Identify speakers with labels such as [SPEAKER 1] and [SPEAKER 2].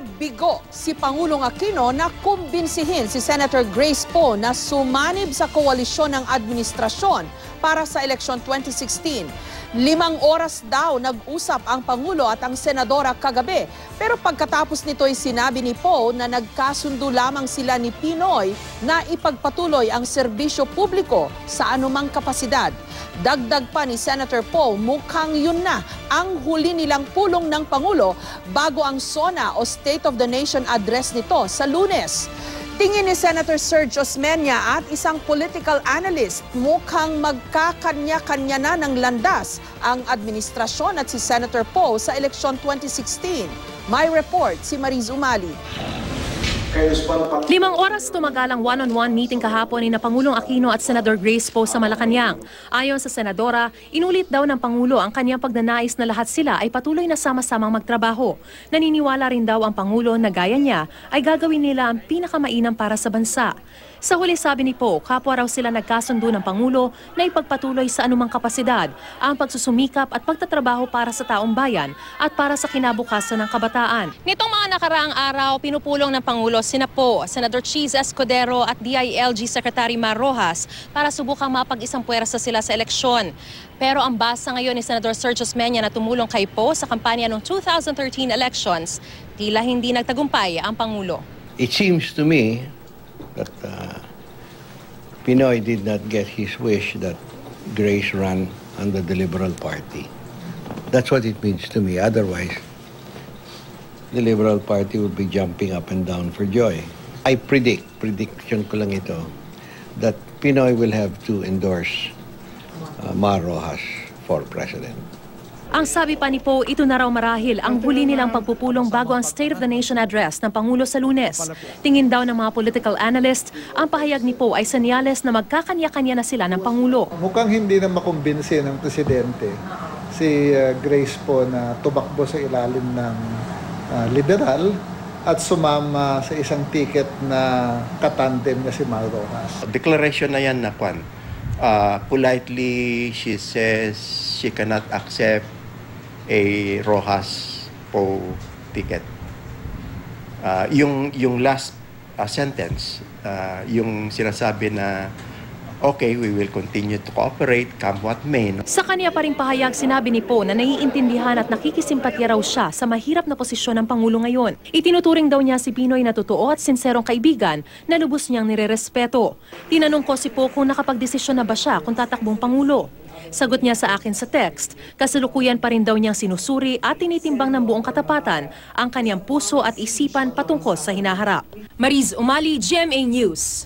[SPEAKER 1] Nabigo si Pangulong Aquino na kumbinsihin si Senator Grace Poe na sumanib sa koalisyon ng administrasyon para sa eleksyon 2016. 5 oras daw nag-usap ang Pangulo at ang Senadora kagabi. Pero pagkatapos nito'y sinabi ni Poe na nagkasundo lamang sila ni Pinoy na ipagpatuloy ang serbisyo publiko sa anumang kapasidad. Dagdag pa ni Senator Poe, mukhang yun na ang huli nilang pulong ng Pangulo bago ang SONA o State of the Nation address nito sa Lunes. Tingin ni Senator Serge Osmeña at isang political analyst, mukhang magkakanya-kanya na ng landas ang administrasyon at si Senator Poe sa eleksyon 2016. May report si Mariz Umali.
[SPEAKER 2] 5 oras tumagal ang one-on-one meeting kahapon ni Pangulong Aquino at Senador Grace Poe sa Malacanang. Ayon sa Senadora, inulit daw ng Pangulo ang kanyang pagnanais na lahat sila ay patuloy na sama-samang magtrabaho. Naniniwala rin daw ang Pangulo na gaya niya ay gagawin nila ang pinakamainam para sa bansa. Sa huli sabi ni Poe, kapwa raw sila nagkasundo ng Pangulo na ipagpatuloy sa anumang kapasidad ang pagsusumikap at pagtatrabaho para sa taong bayan at para sa kinabukasan ng kabataan. Nitong mga nakaraang araw, pinupulong ng Pangulo sina Poe, Senator Cheese Escudero at DILG Secretary Mar Rojas para subukang mapag-isang puwersa sila sa eleksyon. Pero ang basa ngayon ni Senator Serge Osmeña na tumulong kay Poe sa kampanya ng 2013 elections, tila hindi nagtagumpay ang Pangulo.
[SPEAKER 3] It seems to me that Pinoy did not get his wish that Grace ran under the Liberal Party. That's what it means to me. Otherwise, the Liberal Party would be jumping up and down for joy. I prediction ko lang ito, that Pinoy will have to endorse Mar Rojas for president.
[SPEAKER 2] Ang sabi pa ni Poe, ito na raw marahil ang huli nilang pagpupulong bago ang State of the Nation address ng Pangulo sa Lunes. Tingin daw ng mga political analyst, ang pahayag ni Poe ay senyales na magkakanya-kanya na sila ng Pangulo.
[SPEAKER 4] Mukhang hindi na makumbinsi ng Presidente si Grace Poe na tumakbo sa ilalim ng liberal at sumama sa isang ticket na katandem na si Mar Rojas.
[SPEAKER 5] Declaration na yan na politely she says she cannot accept a Rojas Poe ticket. Yung last sentence, yung sinasabi na okay, we will continue to cooperate, come what may.
[SPEAKER 2] Sa kanya pa ring pahayag, sinabi ni Poe na naiintindihan at nakikisimpatya raw siya sa mahirap na posisyon ng Pangulo ngayon. Itinuturing daw niya si Pinoy na totoo at sinserong kaibigan na lubos niyang nirerespeto. Tinanong ko si Poe kung nakapagdesisyon na ba siya kung tatakbong Pangulo. Sagot niya sa akin sa text, kasalukuyan pa rin daw niyang sinusuri at tinitimbang ng buong katapatan ang kanyang puso at isipan patungkol sa hinaharap. Mariz Umali, GMA News.